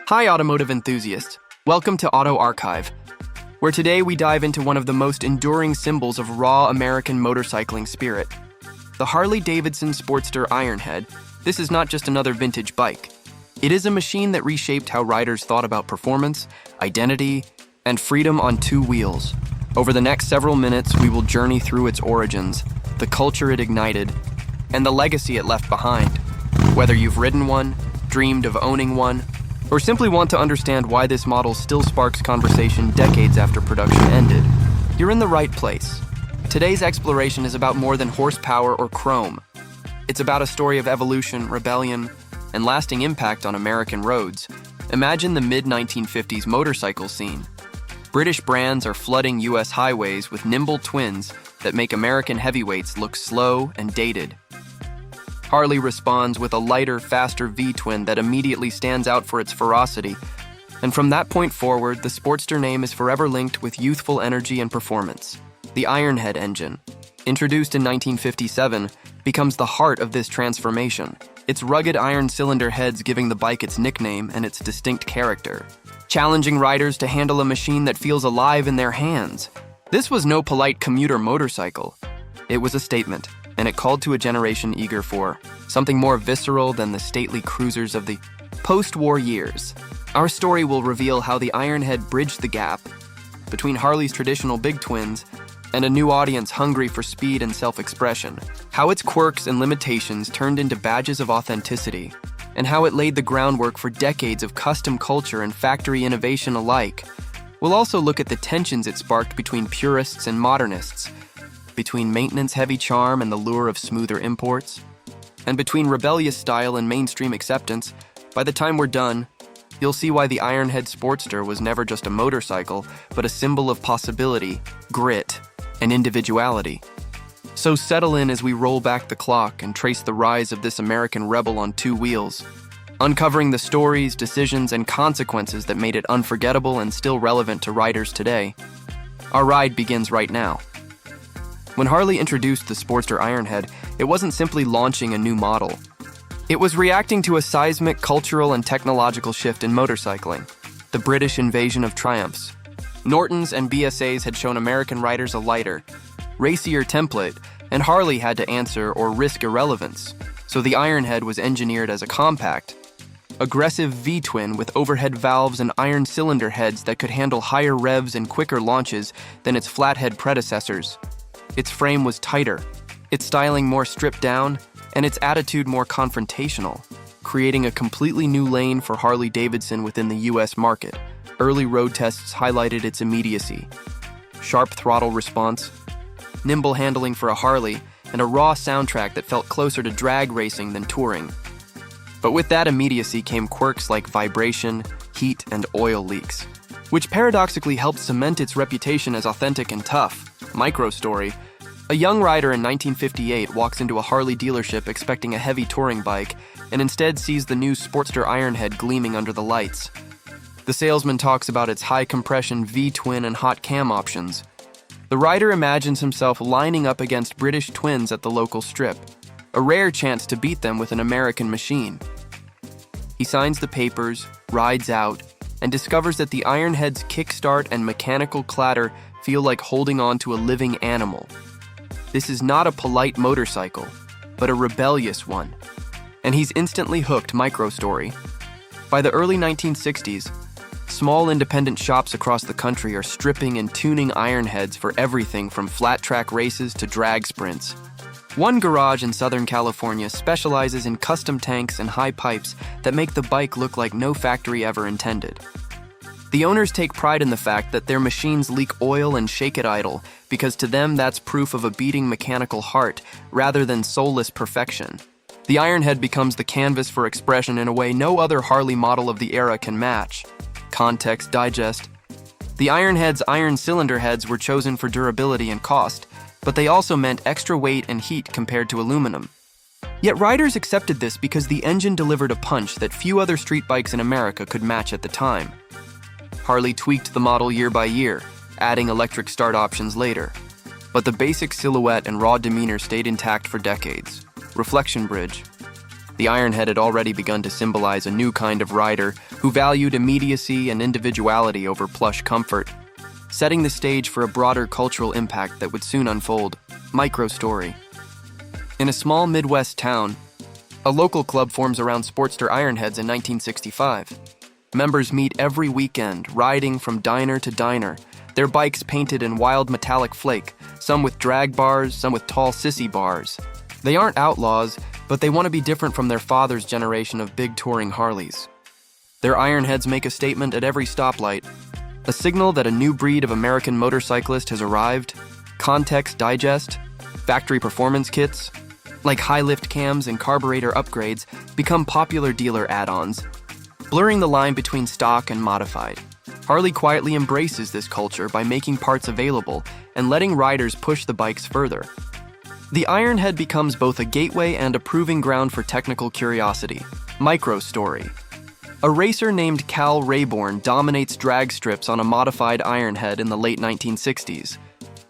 Hi, automotive enthusiasts. Welcome to Auto Archive, where today we dive into one of the most enduring symbols of raw American motorcycling spirit, the Harley-Davidson Sportster Ironhead. This is not just another vintage bike. It is a machine that reshaped how riders thought about performance, identity, and freedom on two wheels. Over the next several minutes, we will journey through its origins, the culture it ignited, and the legacy it left behind. Whether you've ridden one, dreamed of owning one, or simply want to understand why this model still sparks conversation decades after production ended, you're in the right place. Today's exploration is about more than horsepower or chrome. It's about a story of evolution, rebellion, and lasting impact on American roads. Imagine the mid-1950s motorcycle scene. British brands are flooding US highways with nimble twins that make American heavyweights look slow and dated. Harley responds with a lighter, faster V-twin that immediately stands out for its ferocity. And from that point forward, the Sportster name is forever linked with youthful energy and performance. The Ironhead engine, introduced in 1957, becomes the heart of this transformation, its rugged iron cylinder heads giving the bike its nickname and its distinct character, challenging riders to handle a machine that feels alive in their hands. This was no polite commuter motorcycle. It was a statement, and it called to a generation eager for something more visceral than the stately cruisers of the post-war years. Our story will reveal how the Ironhead bridged the gap between Harley's traditional big twins and a new audience hungry for speed and self-expression, how its quirks and limitations turned into badges of authenticity, and how it laid the groundwork for decades of custom culture and factory innovation alike. We'll also look at the tensions it sparked between purists and modernists, between maintenance-heavy charm and the lure of smoother imports, and between rebellious style and mainstream acceptance. By the time we're done, you'll see why the Ironhead Sportster was never just a motorcycle, but a symbol of possibility, grit, and individuality. So settle in as we roll back the clock and trace the rise of this American rebel on two wheels, uncovering the stories, decisions, and consequences that made it unforgettable and still relevant to riders today. Our ride begins right now. When Harley introduced the Sportster Ironhead, it wasn't simply launching a new model. It was reacting to a seismic cultural and technological shift in motorcycling, the British invasion of triumphs. Nortons and BSAs had shown American riders a lighter, racier template, and Harley had to answer or risk irrelevance. So the Ironhead was engineered as a compact, aggressive V-twin with overhead valves and iron cylinder heads that could handle higher revs and quicker launches than its flathead predecessors. Its frame was tighter, its styling more stripped down, and its attitude more confrontational, creating a completely new lane for Harley-Davidson within the US market. Early road tests highlighted its immediacy. Sharp throttle response, nimble handling for a Harley, and a raw soundtrack that felt closer to drag racing than touring. But with that immediacy came quirks like vibration, heat, and oil leaks, which paradoxically helped cement its reputation as authentic and tough. Micro-story. A young rider in 1958 walks into a Harley dealership expecting a heavy touring bike and instead sees the new Sportster Ironhead gleaming under the lights. The salesman talks about its high-compression V-twin and hot cam options. The rider imagines himself lining up against British twins at the local strip, a rare chance to beat them with an American machine. He signs the papers, rides out, and discovers that the Ironhead's kickstart and mechanical clatter feel like holding on to a living animal. This is not a polite motorcycle, but a rebellious one. And he's instantly hooked. Micro-story. By the early 1960s, small independent shops across the country are stripping and tuning Ironheads for everything from flat-track races to drag sprints. One garage in Southern California specializes in custom tanks and high pipes that make the bike look like no factory ever intended. The owners take pride in the fact that their machines leak oil and shake it idle, because to them that's proof of a beating mechanical heart rather than soulless perfection. The Ironhead becomes the canvas for expression in a way no other Harley model of the era can match. Context digest. The Ironhead's iron cylinder heads were chosen for durability and cost, but they also meant extra weight and heat compared to aluminum. Yet riders accepted this because the engine delivered a punch that few other street bikes in America could match at the time. Harley tweaked the model year by year, adding electric start options later. But the basic silhouette and raw demeanor stayed intact for decades. Reflection bridge. The Ironhead had already begun to symbolize a new kind of rider who valued immediacy and individuality over plush comfort, setting the stage for a broader cultural impact that would soon unfold. Micro-story. In a small Midwest town, a local club forms around Sportster Ironheads in 1965. Members meet every weekend, riding from diner to diner, their bikes painted in wild metallic flake, some with drag bars, some with tall sissy bars. They aren't outlaws, but they want to be different from their father's generation of big touring Harleys. Their Ironheads make a statement at every stoplight, a signal that a new breed of American motorcyclist has arrived. Context digest, factory performance kits, like high-lift cams and carburetor upgrades, become popular dealer add-ons, blurring the line between stock and modified. Harley quietly embraces this culture by making parts available and letting riders push the bikes further. The Ironhead becomes both a gateway and a proving ground for technical curiosity. Micro-story. A racer named Cal Rayborn dominates drag strips on a modified Ironhead in the late 1960s,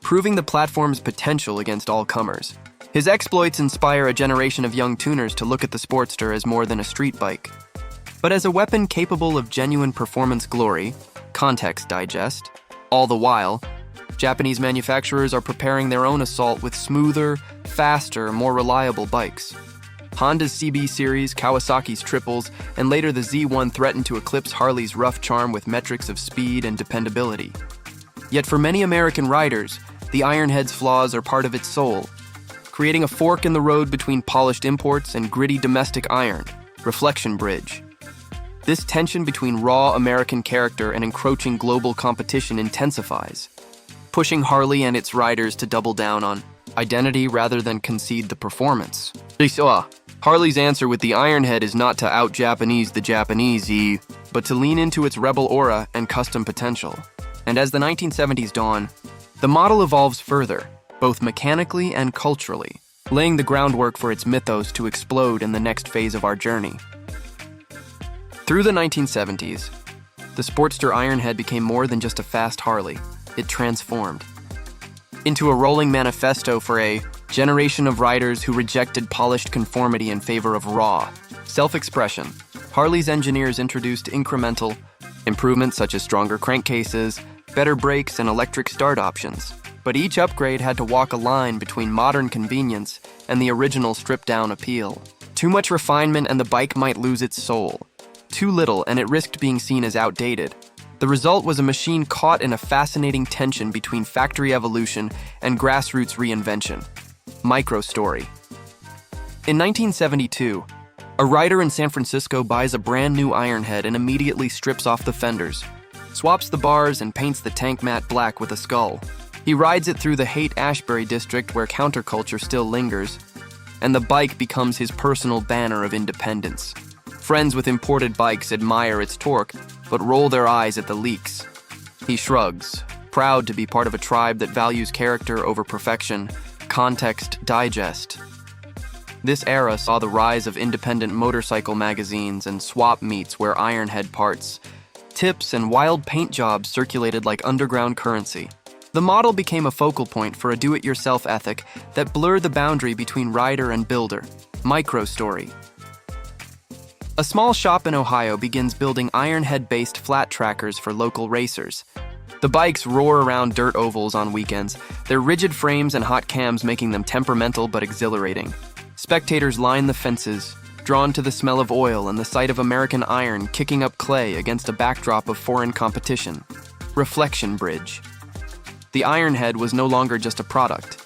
proving the platform's potential against all comers. His exploits inspire a generation of young tuners to look at the Sportster as more than a street bike, but as a weapon capable of genuine performance glory. Context digest. All the while, Japanese manufacturers are preparing their own assault with smoother, faster, more reliable bikes. Honda's CB series, Kawasaki's triples, and later the Z1 threaten to eclipse Harley's rough charm with metrics of speed and dependability. Yet for many American riders, the Ironhead's flaws are part of its soul, creating a fork in the road between polished imports and gritty domestic iron. Reflection bridge. This tension between raw American character and encroaching global competition intensifies, pushing Harley and its riders to double down on identity rather than concede the performance. Harley's answer with the Ironhead is not to out-Japanese the Japanese, but to lean into its rebel aura and custom potential. And as the 1970s dawn, the model evolves further, both mechanically and culturally, laying the groundwork for its mythos to explode in the next phase of our journey. Through the 1970s, the Sportster Ironhead became more than just a fast Harley. It transformed into a rolling manifesto for a generation of riders who rejected polished conformity in favor of raw self-expression. Harley's engineers introduced incremental improvements such as stronger crankcases, better brakes, and electric start options. But each upgrade had to walk a line between modern convenience and the original stripped-down appeal. Too much refinement and the bike might lose its soul. Too little and it risked being seen as outdated. The result was a machine caught in a fascinating tension between factory evolution and grassroots reinvention. Micro-story. In 1972, a rider in San Francisco buys a brand new Ironhead and immediately strips off the fenders, swaps the bars, and paints the tank matte black with a skull. He rides it through the Haight-Ashbury district where counterculture still lingers, and the bike becomes his personal banner of independence. Friends with imported bikes admire its torque, but roll their eyes at the leaks. He shrugs, proud to be part of a tribe that values character over perfection. Context digest. This era saw the rise of independent motorcycle magazines and swap meets where Ironhead parts, tips, and wild paint jobs circulated like underground currency. The model became a focal point for a do-it-yourself ethic that blurred the boundary between rider and builder. Micro-story. A small shop in Ohio begins building Ironhead-based flat trackers for local racers. The bikes roar around dirt ovals on weekends, their rigid frames and hot cams making them temperamental but exhilarating. Spectators line the fences, drawn to the smell of oil and the sight of American iron kicking up clay against a backdrop of foreign competition. Reflection bridge. The Ironhead was no longer just a product.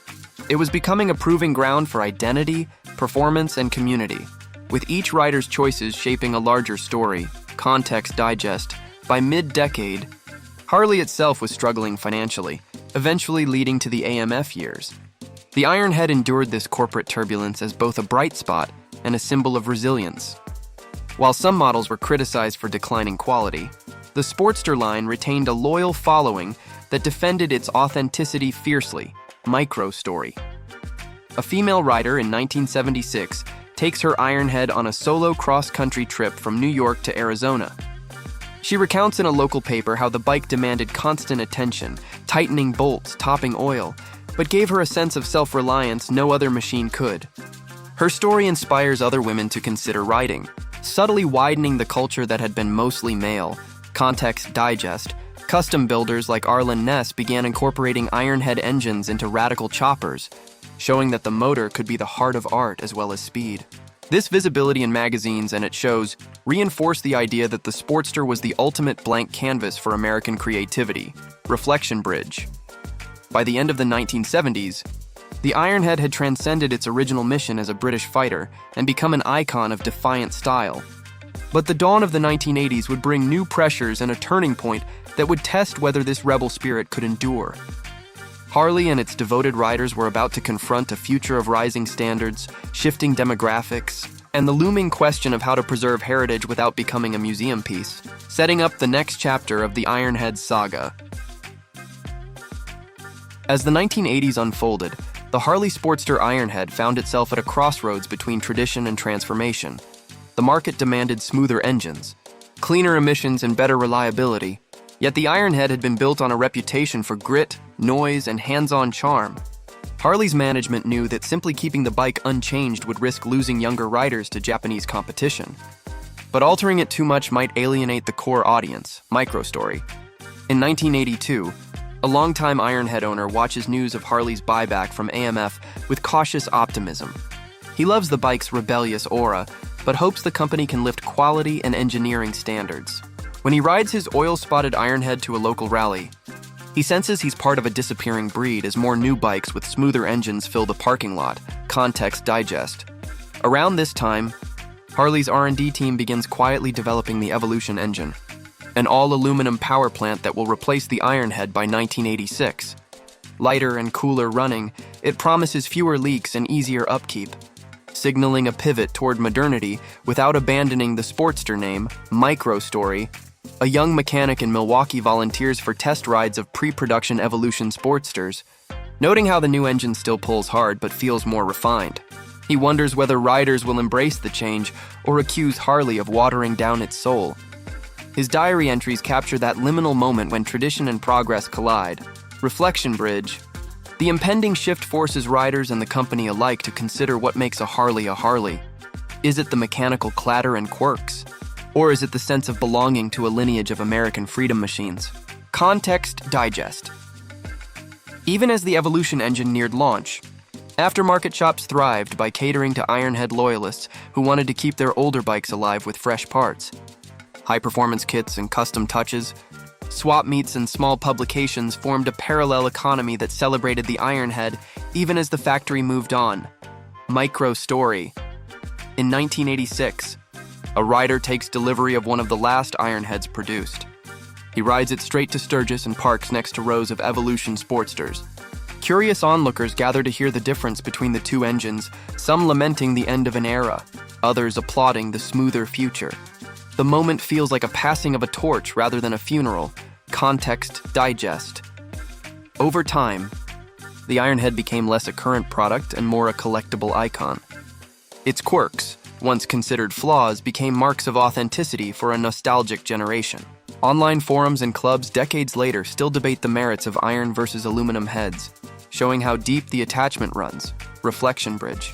It was becoming a proving ground for identity, performance, and community, with each rider's choices shaping a larger story. Context digest. By mid-decade, Harley itself was struggling financially, eventually leading to the AMF years. The Ironhead endured this corporate turbulence as both a bright spot and a symbol of resilience. While some models were criticized for declining quality, the Sportster line retained a loyal following that defended its authenticity fiercely. Micro-story. A female rider in 1976 takes her Ironhead on a solo cross-country trip from New York to Arizona. She recounts in a local paper how the bike demanded constant attention, tightening bolts, topping oil, but gave her a sense of self-reliance no other machine could. Her story inspires other women to consider riding, subtly widening the culture that had been mostly male. Context Digest. Custom builders like Arlen Ness began incorporating Ironhead engines into radical choppers, showing that the motor could be the heart of art as well as speed. This visibility in magazines and its shows reinforced the idea that the Sportster was the ultimate blank canvas for American creativity. Reflection Bridge. By the end of the 1970s, the Ironhead had transcended its original mission as a British fighter and become an icon of defiant style. But the dawn of the 1980s would bring new pressures and a turning point that would test whether this rebel spirit could endure. Harley and its devoted riders were about to confront a future of rising standards, shifting demographics, and the looming question of how to preserve heritage without becoming a museum piece, setting up the next chapter of the Ironhead saga. As the 1980s unfolded, the Harley Sportster Ironhead found itself at a crossroads between tradition and transformation. The market demanded smoother engines, cleaner emissions, and better reliability, yet the Ironhead had been built on a reputation for grit, noise, and hands-on charm. Harley's management knew that simply keeping the bike unchanged would risk losing younger riders to Japanese competition. But altering it too much might alienate the core audience. Microstory. In 1982, a longtime Ironhead owner watches news of Harley's buyback from AMF with cautious optimism. He loves the bike's rebellious aura, but hopes the company can lift quality and engineering standards. When he rides his oil-spotted Ironhead to a local rally, he senses he's part of a disappearing breed as more new bikes with smoother engines fill the parking lot. Context Digest. Around this time, Harley's R&D team begins quietly developing the Evolution engine, an all-aluminum power plant that will replace the Ironhead by 1986. Lighter and cooler running, it promises fewer leaks and easier upkeep, signaling a pivot toward modernity without abandoning the Sportster name. Microstory. A young mechanic in Milwaukee volunteers for test rides of pre-production Evolution Sportsters, noting how the new engine still pulls hard but feels more refined. He wonders whether riders will embrace the change or accuse Harley of watering down its soul. His diary entries capture that liminal moment when tradition and progress collide. Reflection Bridge. The impending shift forces riders and the company alike to consider what makes a Harley a Harley. Is it the mechanical clatter and quirks? Or is it the sense of belonging to a lineage of American freedom machines? Context Digest. Even as the Evolution engine neared launch, aftermarket shops thrived by catering to Ironhead loyalists who wanted to keep their older bikes alive with fresh parts. High-performance kits and custom touches, swap meets and small publications formed a parallel economy that celebrated the Ironhead even as the factory moved on. Microstory. In 1986, a rider takes delivery of one of the last Ironheads produced. He rides it straight to Sturgis and parks next to rows of Evolution Sportsters. Curious onlookers gather to hear the difference between the two engines, some lamenting the end of an era, others applauding the smoother future. The moment feels like a passing of a torch rather than a funeral. Context Digest. Over time, the Ironhead became less a current product and more a collectible icon. Its quirks, once considered flaws, became marks of authenticity for a nostalgic generation. Online forums and clubs decades later still debate the merits of iron versus aluminum heads, showing how deep the attachment runs. Reflection Bridge.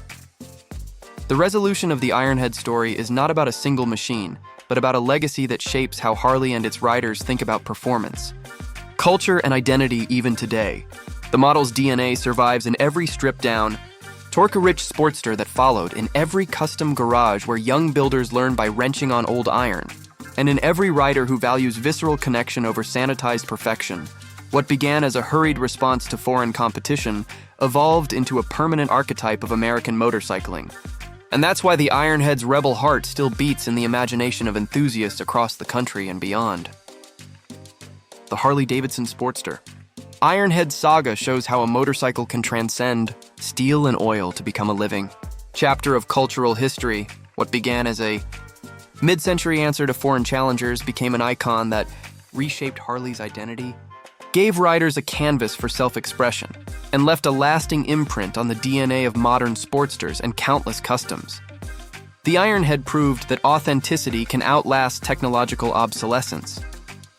The resolution of the Ironhead story is not about a single machine, but about a legacy that shapes how Harley and its riders think about performance, culture, and identity even today. The model's DNA survives in every stripped-down, torque-rich Sportster that followed, in every custom garage where young builders learn by wrenching on old iron, and in every rider who values visceral connection over sanitized perfection. What began as a hurried response to foreign competition evolved into a permanent archetype of American motorcycling. And that's why the Ironhead's rebel heart still beats in the imagination of enthusiasts across the country and beyond. The Harley-Davidson Sportster Ironhead saga shows how a motorcycle can transcend steel and oil to become a living chapter of cultural history. What began as a mid-century answer to foreign challengers became an icon that reshaped Harley's identity, gave riders a canvas for self-expression, and left a lasting imprint on the DNA of modern Sportsters and countless customs. The Ironhead proved that authenticity can outlast technological obsolescence.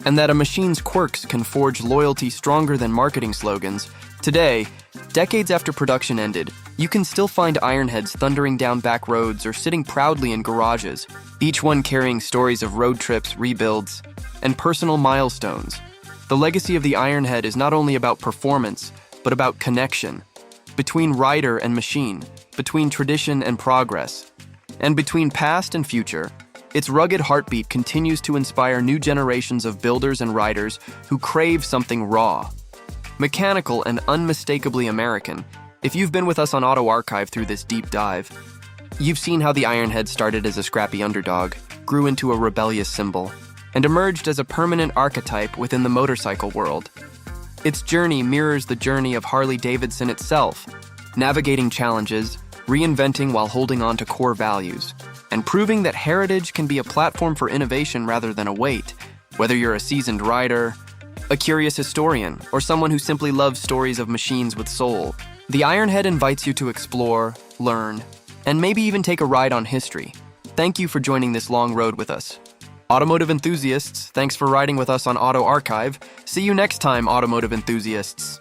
and that a machine's quirks can forge loyalty stronger than marketing slogans, today, decades after production ended, you can still find Ironheads thundering down back roads or sitting proudly in garages, each one carrying stories of road trips, rebuilds, and personal milestones. The legacy of the Ironhead is not only about performance, but about connection. Between rider and machine, between tradition and progress, and between past and future, its rugged heartbeat continues to inspire new generations of builders and riders who crave something raw, mechanical, and unmistakably American. If you've been with us on Auto Archive through this deep dive, you've seen how the Ironhead started as a scrappy underdog, grew into a rebellious symbol, and emerged as a permanent archetype within the motorcycle world. Its journey mirrors the journey of Harley-Davidson itself, navigating challenges, reinventing while holding on to core values, and proving that heritage can be a platform for innovation rather than a weight. Whether you're a seasoned rider, a curious historian, or someone who simply loves stories of machines with soul, the Ironhead invites you to explore, learn, and maybe even take a ride on history. Thank you for joining this long road with us. Automotive enthusiasts, thanks for riding with us on Auto Archive. See you next time, automotive enthusiasts.